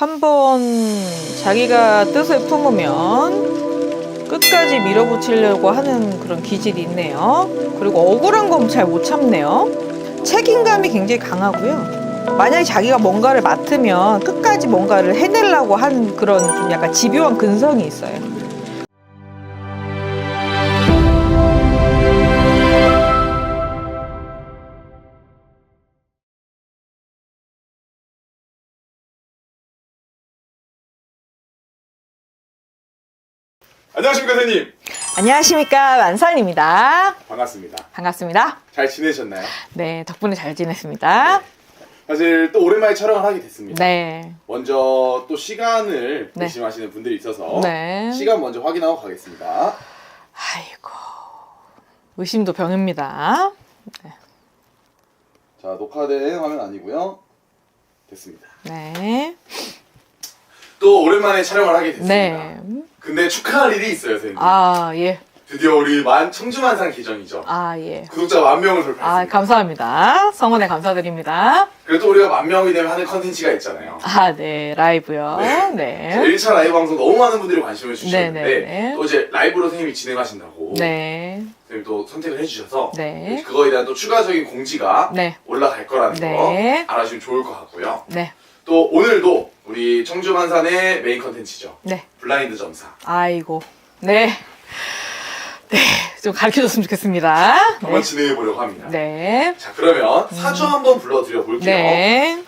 한번 자기가 뜻을 품으면 끝까지 밀어붙이려고 하는 그런 기질이 있네요. 그리고 억울한 건 잘 못 참네요. 책임감이 굉장히 강하고요. 만약에 자기가 뭔가를 맡으면 끝까지 뭔가를 해내려고 하는 그런 좀 약간 집요한 근성이 있어요. 안녕하십니까 선생님. 안녕하십니까, 만선입니다. 반갑습니다. 반갑습니다. 잘 지내셨나요? 네, 덕분에 잘 지냈습니다. 사실 또 오랜만에 촬영을 하게 됐습니다. 네. 먼저 또 시간을 네. 의심하시는 분들이 있어서 네. 시간 먼저 확인하고 가겠습니다. 아이고, 의심도 병입니다. 네. 자, 녹화된 화면 아니고요. 됐습니다. 네. 또 오랜만에 촬영을 하게 됐습니다. 네. 근데 축하할 일이 있어요, 선생님. 아, 예. 드디어 우리 청주만상 계정이죠. 아, 예. 구독자 10,000명을 아, 돌파했습니다. 감사합니다. 성원에 감사드립니다. 그래도 우리가 10,000명이 되면 하는 컨텐츠가 있잖아요. 아, 네. 라이브요. 네. 네. 1차 라이브 방송 너무 많은 분들이 관심을 주셨는데 네네네. 또 이제 라이브로 선생님이 진행하신다고 네. 선생님 또 선택을 해주셔서 네. 그거에 대한 또 추가적인 공지가 네. 올라갈 거라는 네. 거 알아주시면 좋을 것 같고요. 네. 또 오늘도 우리 청주만산의 메인 컨텐츠죠. 네. 블라인드 점사. 아이고. 네. 네. 좀 가르쳐 줬으면 좋겠습니다. 한번 진행해 보려고 합니다. 네. 자, 그러면 사주 한번 불러드려 볼게요. 네.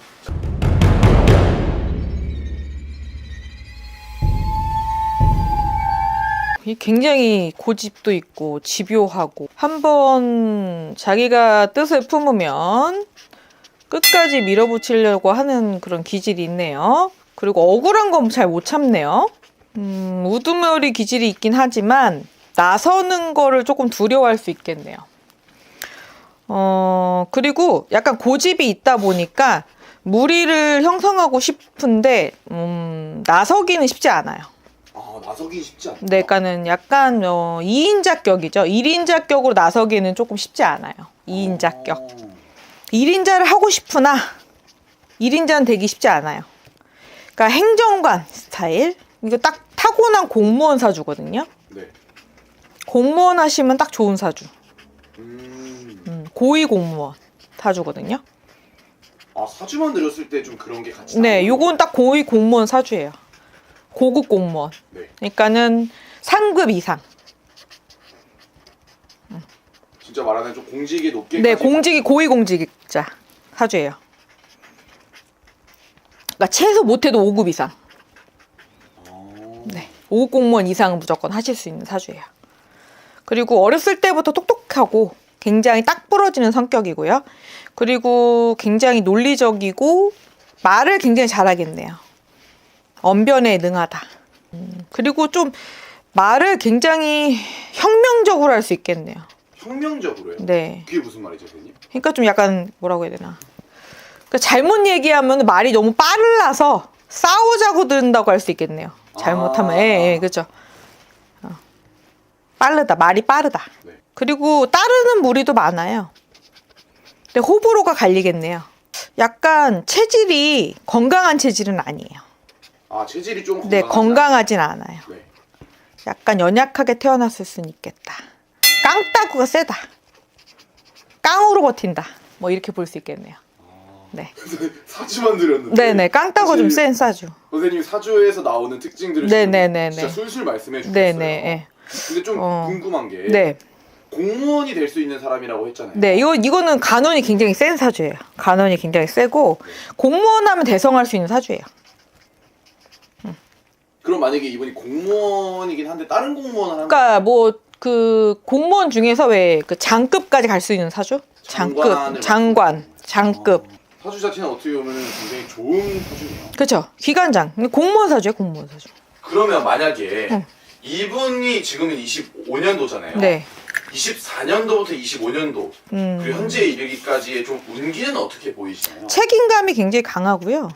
굉장히 고집도 있고 집요하고 한번 자기가 뜻을 품으면 끝까지 밀어붙이려고 하는 그런 기질이 있네요. 그리고 억울한 건 잘 못 참네요. 우두머리 기질이 있긴 하지만 나서는 거를 조금 두려워할 수 있겠네요. 그리고 약간 고집이 있다 보니까 무리를 형성하고 싶은데 나서기는 쉽지 않아요. 아, 나서기 쉽지 않다. 네, 그러니까는 약간 2인자격이죠. 1인자격으로 나서기는 조금 쉽지 않아요. 2인자격. 1인자를 하고 싶으나 1인자는 되기 쉽지 않아요. 그러니까 행정관 스타일. 이거 딱 타고난 공무원 사주거든요. 네. 공무원 하시면 딱 좋은 사주. 고위 공무원 사주거든요. 아, 사주만 들었을 때 좀 그런 게 같이 네, 나오는 요건 딱 고위 공무원 사주예요. 고급 공무원. 네. 그러니까는 상급 이상. 진짜 말하는 좀 공직이 높게 네, 고위 공직자 사주예요. 그러니까 최소 못해도 5급 이상. 네, 5급 공무원 이상은 무조건 하실 수 있는 사주예요. 그리고 어렸을 때부터 똑똑하고 굉장히 딱 부러지는 성격이고요. 그리고 굉장히 논리적이고 말을 굉장히 잘하겠네요. 언변에 능하다. 그리고 좀 말을 굉장히 혁명적으로 할 수 있겠네요. 혁명적으로요? 네. 그게 무슨 말이죠, 선생님? 그러니까 좀 약간 뭐라고 해야 되나. 그러니까 잘못 얘기하면 말이 너무 빨라서 싸우자고 든다고 할 수 있겠네요. 잘못하면. 예, 그렇죠. 빠르다. 말이 빠르다. 네. 그리고 따르는 무리도 많아요. 근데 호불호가 갈리겠네요. 약간 체질이 건강한 체질은 아니에요. 아, 체질이 좀 네, 건강하진 않아요. 네. 약간 연약하게 태어났을 수는 있겠다. 깡따구가 세다. 깡으로 버틴다. 뭐 이렇게 볼 수 있겠네요. 네. 사주만 들었는데. 네네, 깡따구 좀 센 사주. 선생님 사주에서 나오는 특징들을 네네네네. 진짜 술술 말씀해 주셨어요. 네네. 근데 좀 궁금한 게 네. 공무원이 될 수 있는 사람이라고 했잖아요. 네, 이거는 간원이 굉장히 센 사주예요. 간원이 굉장히 세고 공무원 하면 대성할 수 있는 사주예요. 그럼 만약에 이분이 공무원이긴 한데 다른 공무원을 하면 그러니까 뭐 그 공무원 중에서 왜 그 장급까지 갈 수 있는 사주? 장급. 사주 자체는 어떻게 보면 굉장히 좋은 사주네요. 그렇죠. 기관장. 공무원 사주예요, 공무원 사주. 그러면 만약에 이분이 지금은 25년도잖아요. 네. 24년도부터 25년도 그리고 현재 이르기까지의 좀 운기는 어떻게 보이시나요? 책임감이 굉장히 강하고요.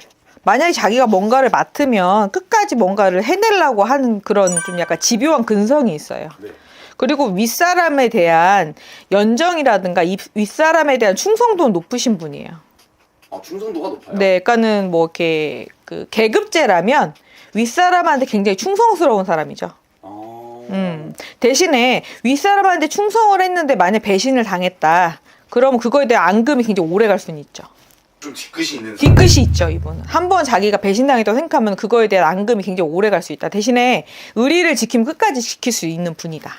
만약에 자기가 뭔가를 맡으면 끝까지 뭔가를 해내려고 하는 그런 좀 약간 집요한 근성이 있어요. 네. 그리고 윗사람에 대한 연정이라든가 윗사람에 대한 충성도는 높으신 분이에요. 아, 충성도가 높아요? 네, 그러니까는 뭐 이렇게 그 계급제라면 윗사람한테 굉장히 충성스러운 사람이죠. 대신에 윗사람한테 충성을 했는데 만약 배신을 당했다. 그러면 그거에 대한 앙금이 굉장히 오래 갈 수는 있죠. 좀 뒤끝이 있는 사람. 뒤끝이 있죠, 이분은. 한번 자기가 배신당했다고 생각하면 그거에 대한 앙금이 굉장히 오래 갈 수 있다. 대신에 의리를 지키면 끝까지 지킬 수 있는 분이다.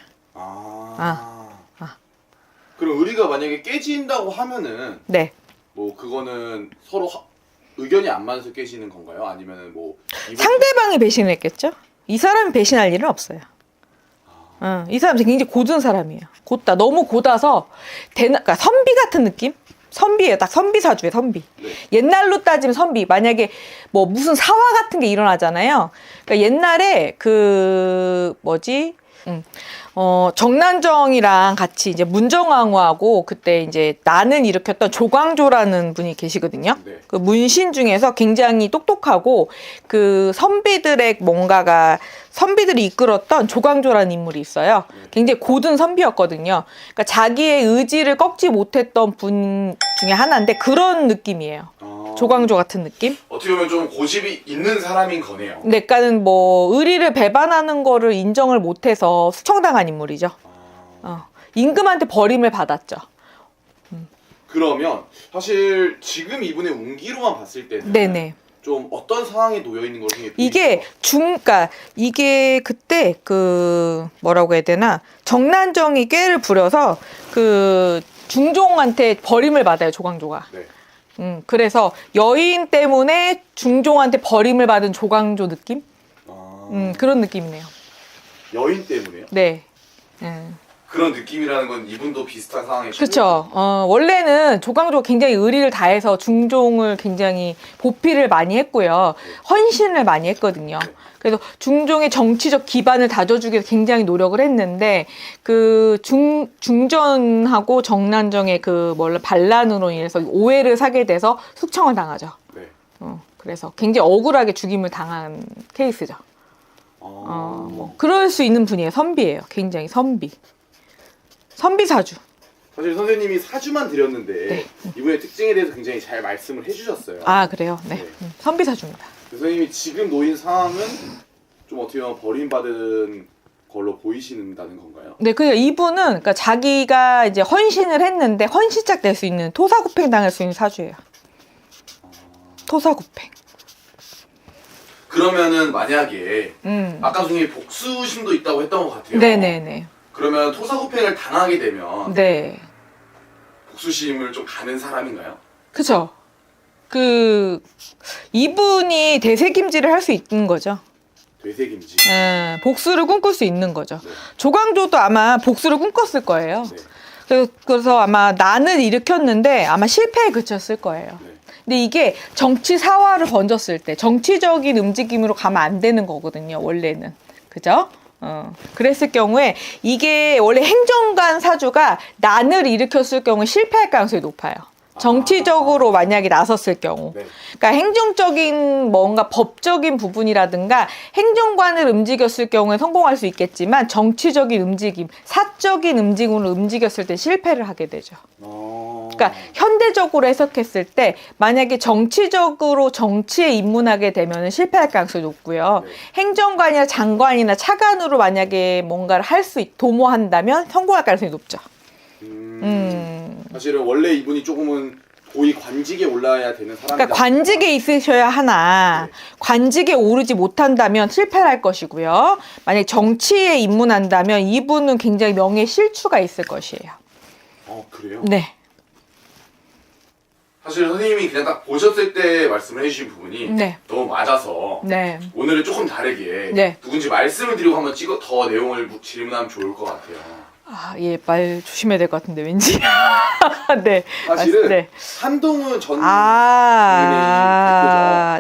그럼 의리가 만약에 깨진다고 하면은 네. 뭐 그거는 서로 의견이 안 맞아서 깨지는 건가요? 아니면은 뭐 상대방이 배신을 했겠죠? 이 사람이 배신할 일은 없어요. 이 사람 굉장히 고든 사람이에요. 곧다. 너무 고다서 그러니까 선비 같은 느낌? 선비예요. 딱 선비 사주에 선비. 네. 옛날로 따지면 선비. 만약에 뭐 무슨 사화 같은 게 일어나잖아요. 그러니까 옛날에 그 뭐지? 정난정이랑 같이 이제 문정왕후하고 그때 이제 난을 일으켰던 조광조라는 분이 계시거든요. 네. 그 문신 중에서 굉장히 똑똑하고 그 선비들이 이끌었던 조광조라는 인물이 있어요. 굉장히 고든 선비였거든요. 그러니까 자기의 의지를 꺾지 못했던 분 중에 하나인데 그런 느낌이에요. 조광조 같은 느낌? 어떻게 보면 좀 고집이 있는 사람인 거네요. 네, 그러니까는 뭐 의리를 배반하는 거를 인정을 못해서 수청당한 인물이죠. 임금한테 버림을 받았죠. 그러면 사실 지금 이분의 운기로만 봤을 때는 네네. 좀 어떤 상황에 놓여 있는 걸 생각해 이게 그러니까 이게 그때 그 뭐라고 해야 되나 정난정이 꾀를 부려서 그 중종한테 버림을 받아요, 조광조가. 네. 그래서 여인 때문에 중종한테 버림을 받은 조광조 느낌? 그런 느낌이네요. 여인 때문에요? 네. 그런 느낌이라는 건 이분도 비슷한 상황에 그렇죠. 원래는 조광조가 굉장히 의리를 다해서 중종을 굉장히 보필을 많이 했고요. 헌신을 많이 했거든요. 그래서 중종의 정치적 기반을 다져주기 위해서 굉장히 노력을 했는데 그 중전하고 정난정의 그 반란으로 인해서 오해를 사게 돼서 숙청을 당하죠. 네. 그래서 굉장히 억울하게 죽임을 당한 케이스죠. 뭐 그럴 수 있는 분이에요. 선비예요. 굉장히 선비. 선비 사주. 사실 선생님이 사주만 드렸는데 네. 이분의 특징에 대해서 굉장히 잘 말씀을 해주셨어요. 아, 그래요? 네. 네. 선비 사주입니다. 선생님이 지금 놓인 상황은 좀 어떻게 보면 버림받은 걸로 보이신다는 건가요? 네, 그러니까 이분은 그러니까 자기가 이제 헌신을 했는데 헌신짝 될 수 있는 토사구팽 당할 수 있는 사주예요. 토사구팽. 그러면은 만약에 아까 선생님이 복수심도 있다고 했던 것 같아요. 네네네. 그러면 토사구팽을 당하게 되면 네. 복수심을 좀 가는 사람인가요? 그쵸. 이분이 대세김질을 할 수 있는 거죠. 되새김질. 복수를 꿈꿀 수 있는 거죠. 네. 조광조도 아마 복수를 꿈꿨을 거예요. 네. 그래서 아마 난을 일으켰는데 아마 실패에 그쳤을 거예요. 네. 근데 이게 정치 사화를 번졌을 때 정치적인 움직임으로 가면 안 되는 거거든요. 원래는. 그죠? 그랬을 경우에 이게 원래 행정관 사주가 난을 일으켰을 경우에 실패할 가능성이 높아요. 정치적으로 만약에 나섰을 경우. 네. 그러니까 행정적인 뭔가 법적인 부분이라든가 행정관을 움직였을 경우에 성공할 수 있겠지만 정치적인 움직임, 사적인 움직임으로 움직였을 때 실패를 하게 되죠. 그러니까 현대적으로 해석했을 때 만약에 정치적으로 정치에 입문하게 되면 실패할 가능성이 높고요. 네. 행정관이나 장관이나 차관으로 만약에 뭔가를 도모한다면 성공할 가능성이 높죠. 사실은 원래 이분이 조금은 고위 관직에 올라야 되는 사람이다. 그러니까 관직에 있으셔야 하나 네. 관직에 오르지 못한다면 실패할 것이고요. 만약 정치에 입문한다면 이분은 굉장히 명예 실추가 있을 것이에요. 그래요? 네. 사실 선생님이 그냥 딱 보셨을 때 말씀을 해주신 부분이 네. 너무 맞아서 네. 오늘은 조금 다르게 네. 누군지 말씀을 드리고 한번 더 내용을 질문하면 좋을 것 같아요. 예, 말 조심해야 될 것 같은데 왠지. 네. 사실은 네. 한동훈 전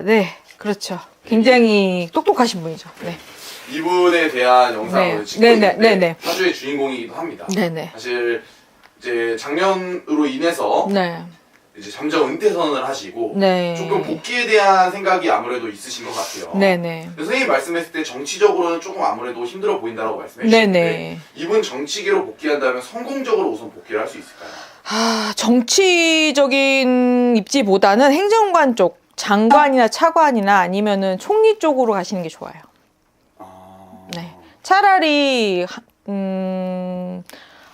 네. 그렇죠. 굉장히 똑똑하신 분이죠. 네. 이분에 대한 영상을 네. 찍고 네, 있는데 네, 네. 사주의 주인공이기도 합니다. 네네. 사실 이제 작년으로 인해서 네. 이제 잠정 은퇴 선언을 하시고 네. 조금 복귀에 대한 생각이 아무래도 있으신 것 같아요. 네네. 선생님이 말씀했을 때 정치적으로는 조금 아무래도 힘들어 보인다고 말씀해 주셨는데 네네. 이분 정치계로 복귀한다면 성공적으로 우선 복귀를 할 수 있을까요? 정치적인 입지보다는 행정관 쪽 장관이나 차관이나 아니면은 총리 쪽으로 가시는 게 좋아요. 네. 차라리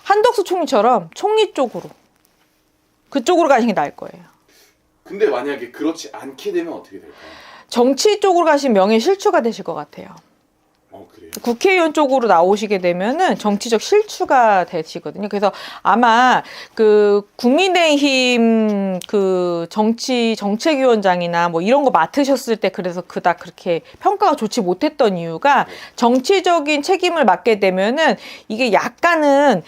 한덕수 총리처럼 총리 쪽으로 그쪽으로 가시는 게 나을 거예요. 근데 만약에 그렇지 않게 되면 어떻게 될까요? 정치 쪽으로 가시면 명예 실추가 되실 것 같아요. 그래요? 국회의원 쪽으로 나오시게 되면은 정치적 실추가 되시거든요. 그래서 아마 그 국민의힘 그 정책위원장이나 뭐 이런 거 맡으셨을 때 그래서 그닥 그렇게 평가가 좋지 못했던 이유가 정치적인 책임을 맡게 되면은 이게 약간은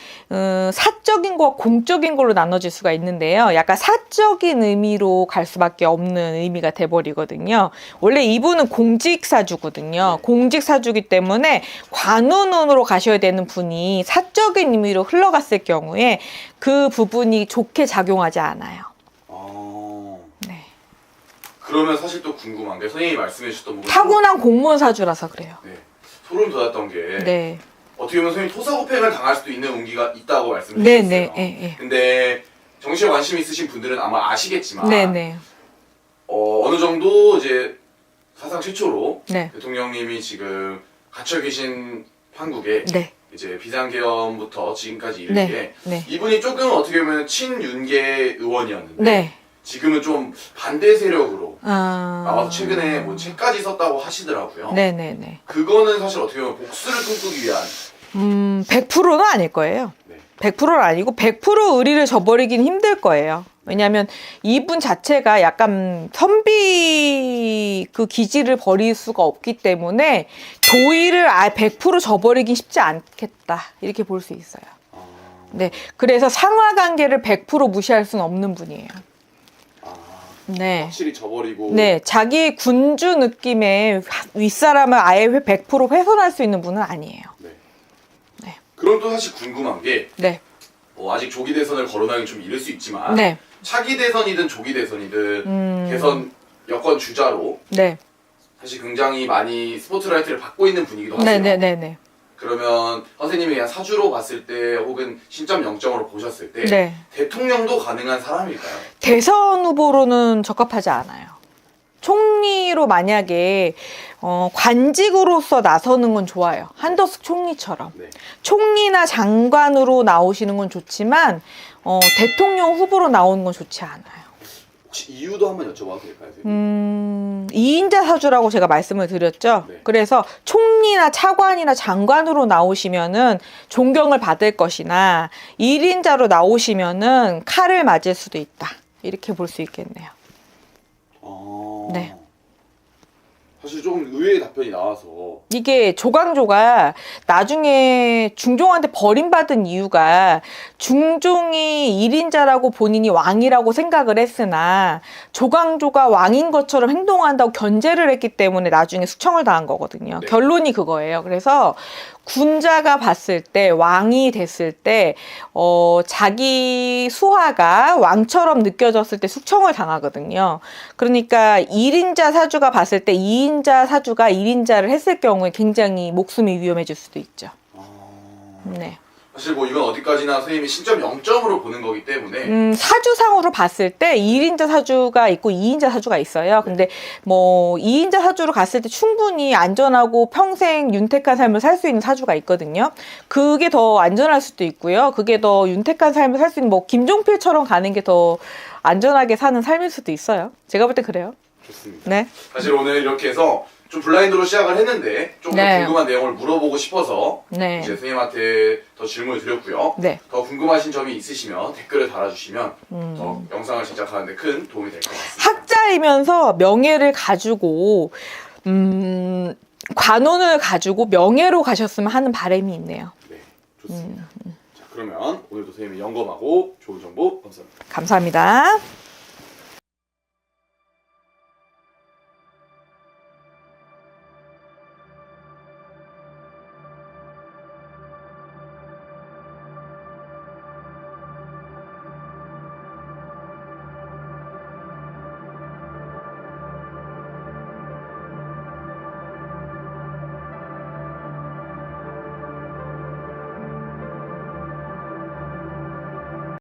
사적인 거와 공적인 걸로 나눠질 수가 있는데요. 약간 사적인 의미로 갈 수밖에 없는 의미가 돼버리거든요. 원래 이분은 공직사주거든요. 공직사주기 때문에 관운으로 가셔야 되는 분이 사적인 의미로 흘러갔을 경우에 그 부분이 좋게 작용하지 않아요. 네. 그러면 사실 또 궁금한 게 선생님이 말씀해 주셨던 부분 타고난 공무원 사주라서 그래요. 네. 소름 돋았던 게 네. 어떻게 보면 선생님 토사구팽을 당할 수도 있는 운기가 있다고 말씀해 네, 주셨어요. 네. 근데 정치에 관심 있으신 분들은 아마 아시겠지만 네. 어느 정도 이제 사상 최초로 네. 대통령님이 지금 갇혀 계신 한국에 네. 이제 비상계엄부터 지금까지 이르게 네. 네. 이분이 조금 어떻게 보면 친윤계 의원이었는데 네. 지금은 좀 반대 세력으로 아. 나와서 최근에 뭐 책까지 썼다고 하시더라고요. 네네네. 그거는 사실 어떻게 보면 복수를 꿈꾸기 위한 100%는 아닐 거예요. 네. 100%는 아니고 100% 의리를 저버리긴 힘들 거예요. 왜냐하면 이분 자체가 약간 선비 그 기질을 버릴 수가 없기 때문에 도의를 100% 저버리긴 쉽지 않겠다. 이렇게 볼 수 있어요. 네, 그래서 상하관계를 100% 무시할 수는 없는 분이에요. 네. 확실히 저버리고 네, 자기 군주 느낌의 윗사람을 아예 100% 훼손할 수 있는 분은 아니에요. 네. 네. 그럼 또 사실 궁금한 게 네. 아직 조기 대선을 거론하기 좀 이를 수 있지만 네. 차기 대선이든 조기 대선이든 대선 여권 주자로 네. 사실 굉장히 많이 스포트라이트를 받고 있는 분이기도 하세요. 네네네네. 그러면 선생님이 그냥 사주로 봤을 때 혹은 신점 0점으로 보셨을 때 네. 대통령도 가능한 사람일까요? 대선 후보로는 적합하지 않아요. 총리로 만약에 관직으로서 나서는 건 좋아요. 한덕수 총리처럼. 네. 총리나 장관으로 나오시는 건 좋지만 대통령 후보로 나오는 건 좋지 않아요. 혹시 이유도 한번 여쭤봐도 될까요? 선생님? 2인자 사주라고 제가 말씀을 드렸죠. 네. 그래서 총리나 차관이나 장관으로 나오시면은 존경을 받을 것이나 1인자로 나오시면은 칼을 맞을 수도 있다. 이렇게 볼 수 있겠네요. 네. 사실 조금 의외의 답변이 나와서 이게 조광조가 나중에 중종한테 버림받은 이유가 중종이 1인자라고 본인이 왕이라고 생각을 했으나 조광조가 왕인 것처럼 행동한다고 견제를 했기 때문에 나중에 숙청을 당한 거거든요. 네. 결론이 그거예요. 그래서 군자가 봤을 때 왕이 됐을 때 자기 수하가 왕처럼 느껴졌을 때 숙청을 당하거든요. 그러니까 1인자 사주가 봤을 때 2인자 사주가 1인자를 했을 경우에 굉장히 목숨이 위험해질 수도 있죠. 네. 사실 뭐 이건 어디까지나 선생님이 신점 0점으로 보는 거기 때문에 사주상으로 봤을 때 1인자 사주가 있고 2인자 사주가 있어요. 근데 뭐 2인자 사주로 갔을 때 충분히 안전하고 평생 윤택한 삶을 살 수 있는 사주가 있거든요. 그게 더 안전할 수도 있고요. 그게 더 윤택한 삶을 살 수 있는 뭐 김종필처럼 가는 게 더 안전하게 사는 삶일 수도 있어요. 제가 볼 때 그래요. 좋습니다. 네. 사실 오늘 이렇게 해서 좀 블라인드로 시작을 했는데 조금 더 네. 궁금한 내용을 물어보고 싶어서 네. 이제 선생님한테 더 질문을 드렸고요. 네. 더 궁금하신 점이 있으시면 댓글을 달아주시면 더 영상을 제작하는데 큰 도움이 될 것 같습니다. 학자이면서 명예를 가지고 관원을 가지고 명예로 가셨으면 하는 바람이 있네요. 네, 좋습니다. 자, 그러면 오늘도 선생님이 영검하고 좋은 정보 감사합니다. 감사합니다.